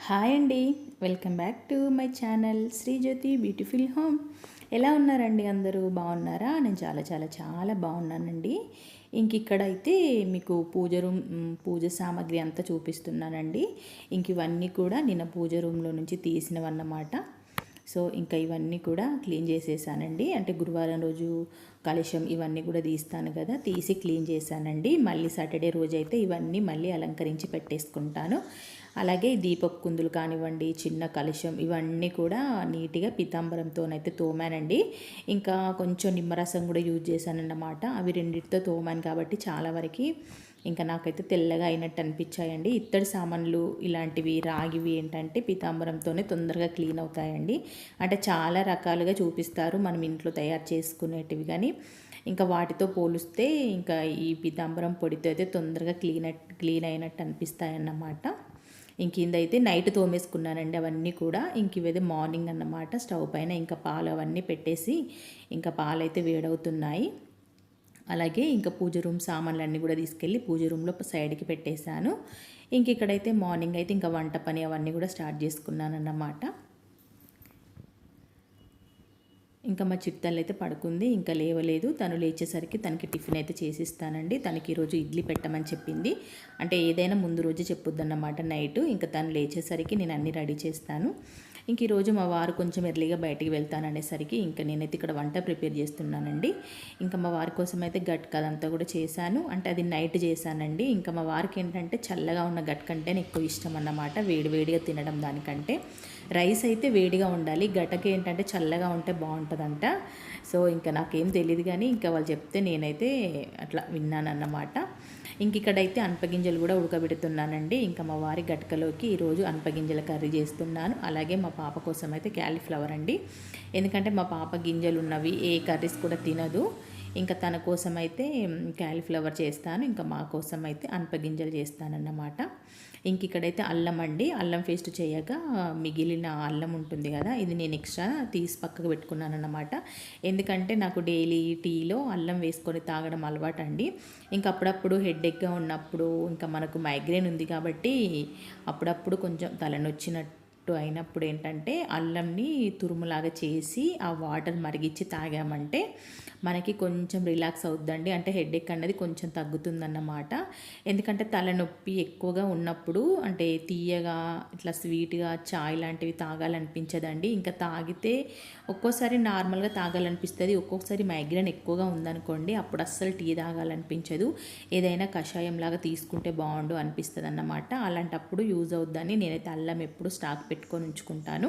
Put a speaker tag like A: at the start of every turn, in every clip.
A: Hi అండి, welcome back to my channel Srijyothi beautiful home. ఎలా ఉన్నారండి? అందరూ బాగున్నారా? నేను చాలా చాలా చాలా బాగున్నానండి. ఇక్కడైతే మీకు పూజ సామాగ్రి అంతా చూపిస్తున్నానండి. ఇవన్నీ కూడా నిన్న పూజ రూమ్లో నుంచి తీసినవన్నమాట. సో ఇంకా ఇవన్నీ కూడా క్లీన్ చేసేసానండి. అంటే గురువారం రోజు కలశం ఇవన్నీ కూడా తీస్తాను కదా, తీసి క్లీన్ చేశానండి. మళ్ళీ సాటర్డే రోజు అయితే ఇవన్నీ మళ్ళీ అలంకరించి పెట్టేసుకుంటాను. అలాగే దీపపు కుందులు కానివ్వండి, చిన్న కలశం ఇవన్నీ కూడా నీట్గా పీతాంబరంతోనైతే తోమానండి. ఇంకా కొంచెం నిమ్మరసం కూడా యూజ్ చేశానన్నమాట. అవి రెండింటితో తోమాను కాబట్టి చాలా వరకు ఇంకా నాకైతే తెల్లగా అయినట్టు అనిపించాయండి. ఇత్తడి సామాన్లు ఇలాంటివి రాగివి ఏంటంటే పీతాంబరంతోనే తొందరగా క్లీన్ అవుతాయండి. అంటే చాలా రకాలుగా చూపిస్తారు మనం ఇంట్లో తయారు చేసుకునేటివి, కానీ ఇంకా వాటితో పోలిస్తే ఇంకా ఈ పీతాంబరం పొడితో అయితే తొందరగా క్లీన్ అయినట్టు అనిపిస్తాయన్నమాట. ఇదైతే నైట్ తోమేసుకున్నానండి అవన్నీ కూడా. ఇవైతే మార్నింగ్ అన్నమాట. స్టవ్ పైన ఇంకా పాలు అవన్నీ పెట్టేసి ఇంకా పాలైతే వేడవుతున్నాయి. అలాగే ఇంకా పూజ రూమ్ సామాన్లన్నీ కూడా తీసుకెళ్ళి పూజ రూమ్లో సైడ్కి పెట్టేశాను. ఇక్కడైతే మార్నింగ్ అయితే ఇంకా వంట పని అవన్నీ కూడా స్టార్ట్ చేసుకున్నాను అన్నమాట. ఇంకా మా చిట్తల్లి అయితే పడుకుంది, ఇంకా లేవలేదు. తను లేచేసరికి తనకి టిఫిన్ అయితే చేసిస్తానండి. తనకి ఈరోజు ఇడ్లీ పెట్టమని చెప్పింది. అంటే ఏదైనా ముందు రోజు చెప్పుద్దన్నమాట నైట్. ఇంకా తను లేచేసరికి నేను అన్నీ రెడీ చేస్తాను. ఈరోజు మా వారు కొంచెం ఎర్లీగా బయటికి వెళ్తాననేసరికి ఇంకా నేనైతే ఇక్కడ వంట ప్రిపేర్ చేస్తున్నానండి. ఇంకా మా వారి కోసం అయితే గట్క అదంతా కూడా చేశాను. అంటే అది నైట్ చేశానండి. ఇంకా మా వారికి ఏంటంటే చల్లగా ఉన్న గట్కంటేనే ఎక్కువ ఇష్టం అన్నమాట, వేడివేడిగా తినడం దానికంటే. రైస్ అయితే వేడిగా ఉండాలి, గటక ఏంటంటే చల్లగా ఉంటే బాగుంటుందంట. సో ఇంకా నాకేం తెలియదు, కానీ ఇంకా వాళ్ళు చెప్తే నేనైతే అట్లా విన్నానన్నమాట. ఇక్కడైతే అనపగింజలు కూడా ఉడకబెడుతున్నానండి. ఇంకా మా వారి గటకలోకి ఈరోజు అనపగింజల కర్రీ చేస్తున్నాను. అలాగే మా పాప కోసం అయితే క్యాలీఫ్లవర్ అండి. ఎందుకంటే మా పాప గింజలు ఉన్నవి ఏ కర్రీస్ కూడా తినదు. ఇంకా తన కోసం అయితే క్యాలీఫ్లవర్ చేస్తాను, ఇంకా మా కోసం అయితే అనపగింజలు చేస్తానన్నమాట. ఇక్కడైతే అల్లం అండి. అల్లం పేస్ట్ చేయగా మిగిలిన అల్లం ఉంటుంది కదా, ఇది నేను ఎక్స్ట్రా తీసి పక్కకు పెట్టుకున్నాను అన్నమాట. ఎందుకంటే నాకు డైలీ టీలో అల్లం వేసుకొని తాగడం అలవాటు అండి. అప్పుడప్పుడు హెడేక్గా ఉన్నప్పుడు, ఇంకా మనకు మైగ్రేన్ ఉంది కాబట్టి అప్పుడప్పుడు కొంచెం తలనొచ్చినట్టు అయినప్పుడు ఏంటంటే అల్లంని తురుములాగా చేసి ఆ వాటర్ మరిగించి తాగామంటే మనకి కొంచెం రిలాక్స్ అవుద్దండి. అంటే హెడేక్ అన్నది కొంచెం తగ్గుతుందన్నమాట. ఎందుకంటే తలనొప్పి ఎక్కువగా ఉన్నప్పుడు అంటే తీయగా ఇట్లా స్వీట్గా చాయ్ లాంటివి తాగాలనిపించదండి. ఇంకా తాగితే ఒక్కోసారి నార్మల్గా తాగాలనిపిస్తుంది, ఒక్కొక్కసారి మైగ్రేన్ ఎక్కువగా ఉందనుకోండి అప్పుడు అస్సలు టీ తాగాలనిపించదు. ఏదైనా కషాయం లాగా తీసుకుంటే బాగుండు అనిపిస్తుంది అన్నమాట. అలాంటప్పుడు యూజ్ అవుద్దని నేనైతే అల్లం ఎప్పుడు స్టాక్ పెట్టుకొని ఉంచుకుంటాను.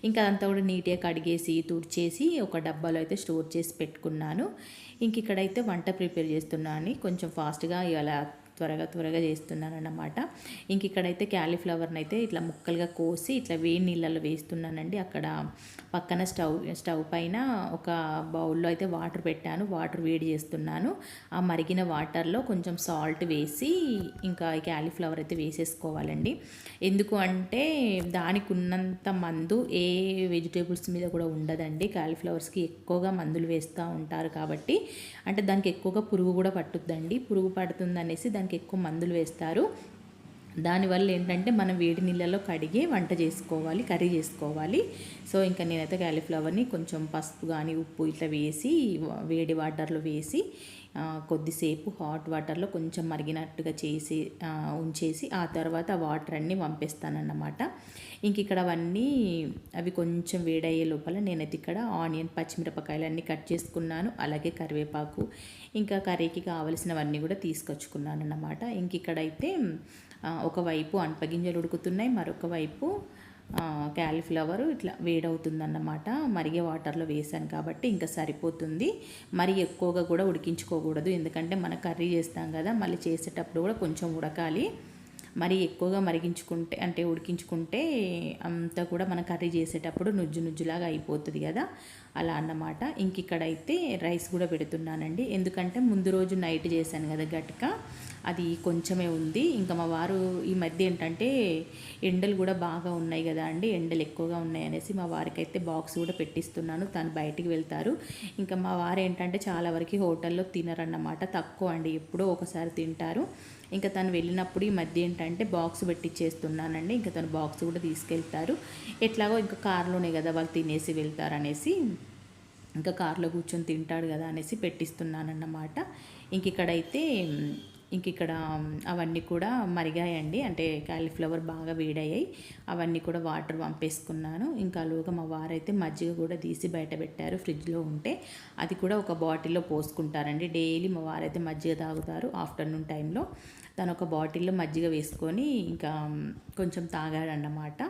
A: ఇంకా అదంతా కూడా నీట్గా కడిగేసి తుడిచేసి ఒక డబ్బాలో అయితే స్టోర్ చేసి పెట్టుకున్నాను. ఇక్కడైతే వంట ప్రిపేర్ చేస్తున్నాను. కొంచెం ఫాస్ట్గా ఇలా త్వరగా చేస్తున్నాను అన్నమాట. ఇక్కడైతే క్యాలీఫ్లవర్ని అయితే ఇట్లా ముక్కలుగా కోసి ఇట్లా వేడి నీళ్ళలో వేస్తున్నానండి. అక్కడ పక్కన స్టవ్ పైన ఒక బౌల్లో అయితే వాటర్ పెట్టాను, వాటర్ వేడి చేస్తున్నాను. ఆ మరిగిన వాటర్లో కొంచెం సాల్ట్ వేసి ఇంకా ఈ క్యాలీఫ్లవర్ అయితే వేసేసుకోవాలండి. ఎందుకు అంటే దానికి ఉన్నంత మందు ఏ వెజిటేబుల్స్ మీద కూడా ఉండదండి. క్యాలీఫ్లవర్స్కి ఎక్కువగా మందులు వేస్తూ ఉంటారు కాబట్టి, అంటే దానికి ఎక్కువగా పురుగు కూడా పట్టుద్దండి. పురుగు పడుతుంది అనేసి దానికి ఎక్కువ మందులు వేస్తారు. దానివల్ల ఏంటంటే మనం వేడి నీళ్ళలో కడిగి వంట చేసుకోవాలి, కర్రీ చేసుకోవాలి. సో ఇంకా నేనైతే క్యాలీఫ్లవర్ని కొంచెం పసుపు కానీ ఉప్పు ఇట్లా వేసి వేడి వాటర్లో వేసి కొద్దిసేపు హాట్ వాటర్లో కొంచెం మరిగినట్టుగా చేసి ఉంచేసి ఆ తర్వాత ఆ వాటర్ అన్నీ వంపేస్తానన్నమాట. ఇక్కడ అవన్నీ అవి కొంచెం వేడయ్యే లోపల నేనైతే ఇక్కడ ఆనియన్ పచ్చిమిరపకాయలు అన్నీ కట్ చేసుకున్నాను. అలాగే కరివేపాకు ఇంకా కర్రీకి కావలసినవన్నీ కూడా తీసుకొచ్చుకున్నాను అన్నమాట. ఇక్కడైతే ఒకవైపు అనపగింజలు ఉడుకుతున్నాయి, మరొక వైపు క్యాలీఫ్లవర్ ఇట్లా వేడవుతుందన్నమాట. మరిగే వాటర్లో వేసాను కాబట్టి ఇంకా సరిపోతుంది. మరి ఎక్కువగా కూడా ఉడికించుకోకూడదు, ఎందుకంటే మనం కర్రీ చేస్తాం కదా, మళ్ళీ చేసేటప్పుడు కూడా కొంచెం ఉడకాలి. మరి ఎక్కువగా మరిగించుకుంటే అంటే ఉడికించుకుంటే అంతా కూడా మన కర్రీ చేసేటప్పుడు నుజ్జులాగా అయిపోతుంది కదా, అలా అన్నమాట. ఇక్కడైతే రైస్ కూడా పెడుతున్నానండి. ఎందుకంటే ముందు రోజు నైట్ చేశాను కదా గట్క, అది కొంచెమే ఉంది. ఇంకా మా వారు ఈ మధ్య ఏంటంటే ఎండలు కూడా బాగా ఉన్నాయి కదా అండి, ఎండలు ఎక్కువగా ఉన్నాయి అనేసి మా వారికి అయితే బాక్స్ కూడా పెట్టిస్తున్నాను. తను బయటికి వెళ్తారు. ఇంకా మా వారు ఏంటంటే చాలా వరకు హోటల్లో తినరన్నమాట, తక్కువ అండి, ఎప్పుడో ఒకసారి తింటారు. ఇంకా తను వెళ్ళినప్పుడు ఈ మధ్య ఏంటంటే బాక్స్ పెట్టిచ్చేస్తున్నానండి. ఇంకా తను బాక్స్ కూడా తీసుకెళ్తారు. ఎట్లాగో ఇంకా కార్లోనే కదా వాళ్ళు తినేసి వెళ్తారనేసి ఇంకా కార్లో కూర్చొని తింటాడు కదా అనేసి పెట్టిస్తున్నానన్నమాట. ఇంకిక్కడ అవన్నీ కూడా మరిగాయండి. అంటే కాలీఫ్లవర్ బాగా వేడయ్యాయి. అవన్నీ కూడా వాటర్ పంపేసుకున్నాను. ఇంకా లోగా మా వారైతే మజ్జిగ కూడా తీసి బయట పెట్టారు ఫ్రిడ్జ్లో ఉంటే. అది కూడా ఒక బాటిల్లో పోసుకుంటారండి. డైలీ మా వారైతే మజ్జిగ తాగుతారు ఆఫ్టర్నూన్ టైంలో. తను ఒక బాటిల్లో మజ్జిగ వేసుకొని ఇంకా కొంచెం తాగాడన్నమాట.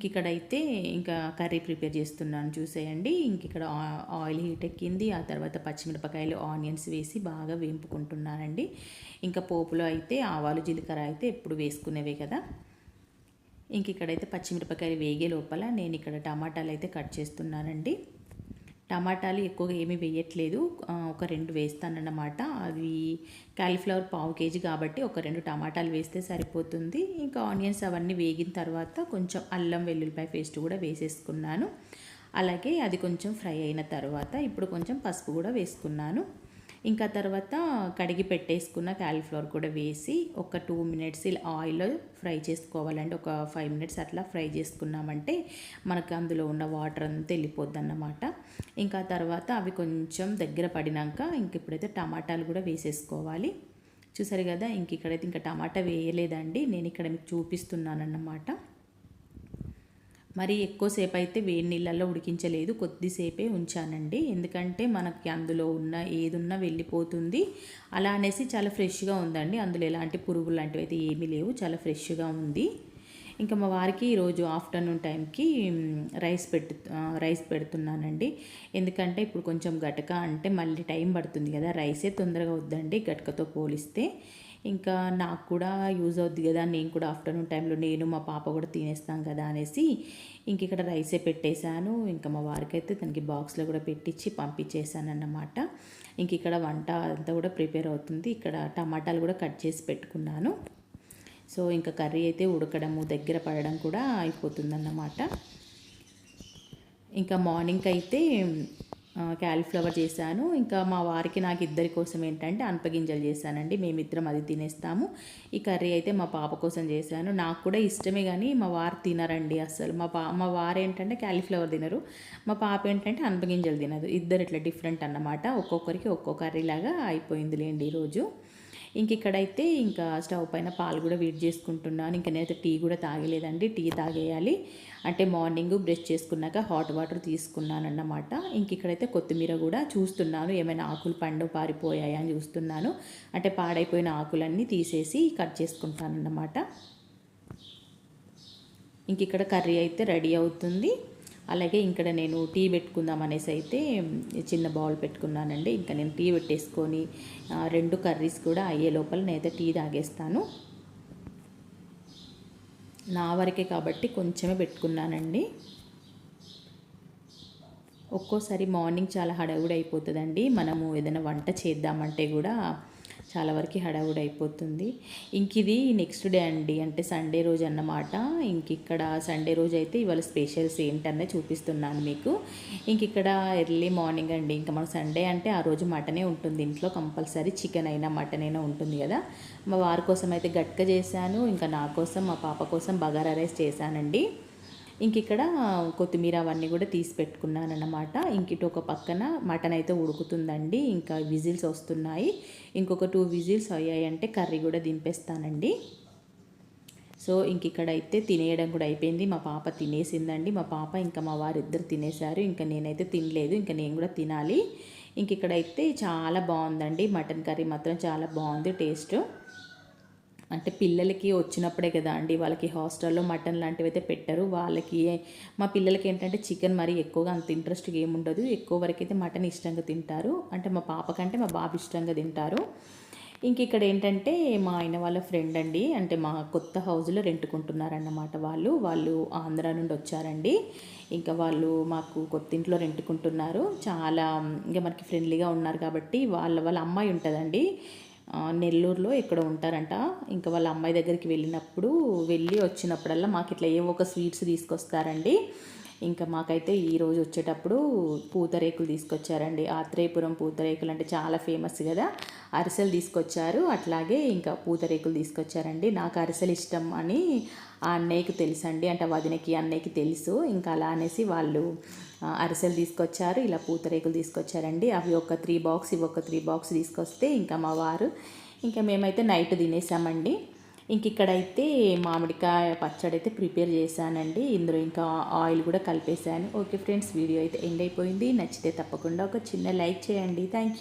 A: ఇక్కడైతే ఇంకా కర్రీ ప్రిపేర్ చేస్తున్నాను చూసేయండి. ఇక్కడ ఆయిల్ హీట్ ఎక్కింది. ఆ తర్వాత పచ్చిమిరపకాయలు ఆనియన్స్ వేసి బాగా వేపుకుంటున్నానండి. ఇంకా పోపులో అయితే ఆవాలు జీలకర్ర అయితే ఎప్పుడు వేసుకునేవే కదా. ఇక్కడైతే పచ్చిమిరపకాయలు వేగే లోపల నేను ఇక్కడ టమాటాలు అయితే కట్ చేస్తున్నానండి. టమాటాలు ఎక్కువగా ఏమీ వేయట్లేదు, ఒక 2 వేస్తానన్నమాట. అవి కాలీఫ్లవర్ పావు కేజీ కాబట్టి ఒక 2 టమాటాలు వేస్తే సరిపోతుంది. ఇంకా ఆనియన్స్ అవన్నీ వేగిన తర్వాత కొంచెం అల్లం వెల్లుల్లిపాయ పేస్ట్ కూడా వేసేసుకున్నాను. అలాగే అది కొంచెం ఫ్రై అయిన తర్వాత ఇప్పుడు కొంచెం పసుపు కూడా వేసుకున్నాను. ఇంకా తర్వాత కడిగి పెట్టేసుకున్న కాలీఫ్లవర్ కూడా వేసి ఒక 2 మినిట్స్ ఇలా ఆయిల్లో ఫ్రై చేసుకోవాలండి. ఒక 5 మినిట్స్ అట్లా ఫ్రై చేసుకున్నామంటే మనకు అందులో ఉన్న వాటర్ అంతా వెళ్ళిపోద్ది అన్నమాట. ఇంకా తర్వాత అవి కొంచెం దగ్గర పడినాక ఇప్పుడైతే టమాటాలు కూడా వేసేసుకోవాలి. చూసారు కదా. ఇక్కడైతే ఇంకా టమాటా వేయలేదండి, నేను ఇక్కడ మీకు చూపిస్తున్నాను అన్నమాట. మరి ఎక్కువసేపు అయితే వేడి నీళ్ళల్లో ఉడికించలేదు, కొద్దిసేపే ఉంచానండి. ఎందుకంటే మనకి అందులో ఉన్న ఏదున్నా వెళ్ళిపోతుంది. అలా అనేసి చాలా ఫ్రెష్గా ఉందండి. అందులో ఎలాంటి పురుగులు లాంటివి అయితే ఏమీ లేవు, చాలా ఫ్రెష్గా ఉంది. ఇంకా మా వారికి ఈరోజు ఆఫ్టర్నూన్ టైంకి రైస్ పెడుతున్నానండి. ఎందుకంటే ఇప్పుడు కొంచెం గటక అంటే మళ్ళీ టైం పడుతుంది కదా, రైసే తొందరగా వద్దండి గటకతో పోలిస్తే. ఇంకా నాకు కూడా యూజ్ అవుద్ది కదా, నేను కూడా ఆఫ్టర్నూన్ టైంలో నేను మా పాప కూడా తినేస్తాం కదా అనేసి ఇక్కడ రైసే పెట్టేశాను. ఇంకా మా వారికి అయితే తనకి బాక్స్లో కూడా పెట్టించి పంపించేశాను అన్నమాట. ఇక్కడ వంట అంతా కూడా ప్రిపేర్ అవుతుంది. ఇక్కడ టమాటాలు కూడా కట్ చేసి పెట్టుకున్నాను. సో ఇంకా కర్రీ అయితే ఉడకడము దగ్గర పడడం కూడా అయిపోతుందన్నమాట. ఇంకా మార్నింగ్ అయితే క్యాలీఫ్లవర్ చేశాను. ఇంకా మా వారికి నాకు ఇద్దరి కోసం ఏంటంటే అనపగింజలు చేశానండి. మేమిద్దరం అది తినేస్తాము. ఈ కర్రీ అయితే మా పాప కోసం చేశాను. నాకు కూడా ఇష్టమే కానీ మా వారు తినరండి అస్సలు. మా వారు ఏంటంటే క్యాలీఫ్లవర్ తినరు, మా పాప ఏంటంటే అనపగింజలు తినదు. ఇద్దరు ఇట్లా డిఫరెంట్ అన్నమాట. ఒక్కొక్కరికి ఒక్కో కర్రీలాగా అయిపోయింది లేండి ఈరోజు. ఇక్కడైతే ఇంకా స్టవ్ పైన పాలు కూడా వేడి చేసుకుంటున్నాను. నేనైతే టీ కూడా తాగలేదండి, టీ తాగేయాలి. అంటే మార్నింగ్ బ్రష్ చేసుకున్నాక హాట్ వాటర్ తీసుకున్నాను అన్నమాట. ఇక్కడైతే కొత్తిమీర కూడా చూస్తున్నాను, ఏమైనా ఆకులు పండు పారిపోయాయా అని చూస్తున్నాను. అంటే పాడైపోయిన ఆకులన్నీ తీసేసి కట్ చేసుకుంటాను అన్నమాట. ఇక్కడ కర్రీ అయితే రెడీ అవుతుంది. అలాగే ఇక్కడ నేను టీ పెట్టుకుందాం అనేసి అయితే చిన్న బౌల్ పెట్టుకున్నానండి. ఇంకా నేను టీ పెట్టేసుకొని 2 కర్రీస్ కూడా అయ్యే లోపల నేనైతే టీ తాగేస్తాను. నా వరకే కాబట్టి కొంచెమే పెట్టుకున్నానండి. ఒక్కోసారి మార్నింగ్ చాలా హడావుడి అయిపోతుందండి. మనము ఏదైనా వంట చేద్దామంటే కూడా చాలా వరకు హడావుడి అయిపోతుంది. ఇది నెక్స్ట్ డే అండి, అంటే సండే రోజు అన్నమాట. ఇక్కడ సండే రోజు అయితే ఇవాళ స్పెషల్స్ ఏంటనే చూపిస్తున్నాను మీకు. ఇక్కడ ఎర్లీ మార్నింగ్ అండి. ఇంకా మన సండే అంటే ఆ రోజు మటనే ఉంటుంది ఇంట్లో, కంపల్సరీ చికెన్ అయినా మటన్ అయినా ఉంటుంది కదా. మా వారి కోసం అయితే గట్క చేశాను, ఇంకా నా కోసం మా పాప కోసం బగారా రైస్ చేశానండి. ఇక్కడ కొత్తిమీర అవన్నీ కూడా తీసి పెట్టుకున్నాను అన్నమాట. ఇటు ఒక పక్కన మటన్ అయితే ఉడుకుతుందండి, ఇంకా విజిల్స్ వస్తున్నాయి. ఇంకొక 2 విజిల్స్ అయ్యాయంటే కర్రీ కూడా దింపేస్తానండి. సో ఇక్కడైతే తినేయడం కూడా అయిపోయింది. మా పాప తినేసిందండి. మా పాప ఇంకా మా వారిద్దరు తినేశారు. ఇంకా నేనైతే తినలేదు, ఇంకా నేను కూడా తినాలి. ఇక్కడైతే చాలా బాగుందండి, మటన్ కర్రీ మాత్రం చాలా బాగుంది టేస్ట్. అంటే పిల్లలకి వచ్చినప్పుడే కదా అండి, వాళ్ళకి హాస్టల్లో మటన్ లాంటివి అయితే పెట్టరు. మా పిల్లలకి ఏంటంటే చికెన్ మరీ ఎక్కువగా అంత ఇంట్రెస్ట్గా ఏముండదు. ఎక్కువ వరకు అయితే మటన్ ఇష్టంగా తింటారు. అంటే మా పాప కంటే మా బాబు ఇష్టంగా తింటారు. ఇక్కడ ఏంటంటే మా ఆయన వాళ్ళ ఫ్రెండ్ అండి, అంటే మా కొత్త హౌస్లో రెంట్కుంటున్నారన్నమాట. వాళ్ళు ఆంధ్ర నుండి వచ్చారండి. ఇంకా వాళ్ళు మాకు కొత్త ఇంట్లో రెంట్కుంటున్నారు. చాలా ఇంకా మనకి ఫ్రెండ్లీగా ఉన్నారు కాబట్టి వాళ్ళ అమ్మాయి ఉంటుందండి నెల్లూరులో ఇక్కడ ఉంటారంట. ఇంకా వాళ్ళ అమ్మాయి దగ్గరికి వెళ్ళి వచ్చినప్పుడల్లా మాకు ఇట్లా ఏవో ఒక స్వీట్స్ తీసుకొస్తారండి. ఇంకా మాకైతే ఈరోజు వచ్చేటప్పుడు పూతరేకులు తీసుకొచ్చారండి. ఆత్రేయపురం పూతరేకులు అంటే చాలా ఫేమస్ కదా. అరిసెలు తీసుకొచ్చారు, అట్లాగే ఇంకా పూతరేకులు తీసుకొచ్చారండి. నాకు అరిసెలు ఇష్టం అని ఆ అన్నయ్యకి తెలుసండి, అంటే వదినకి అన్నయ్యకి తెలుసు. ఇంకా అలా అనేసి వాళ్ళు అరిసెలు తీసుకొచ్చారు, ఇలా పూతరేకులు తీసుకొచ్చారండి. అవి ఒక 3 బాక్స్, ఇవి ఒక 3 బాక్స్ తీసుకొస్తే ఇంకా మా వారు ఇంకా మేమైతే నైట్ తినేసామండి. ఇంక ఇక్కడైతే మామిడికాయ పచ్చడి అయితే ప్రిపేర్ చేశానండి. ఇందులో ఇంకా ఆయిల్ కూడా కలిపేశాను. ఓకే ఫ్రెండ్స్, వీడియో అయితే ఎండ్ అయిపోయింది. నచ్చితే తప్పకుండా ఒక చిన్న లైక్ చేయండి. Thank you.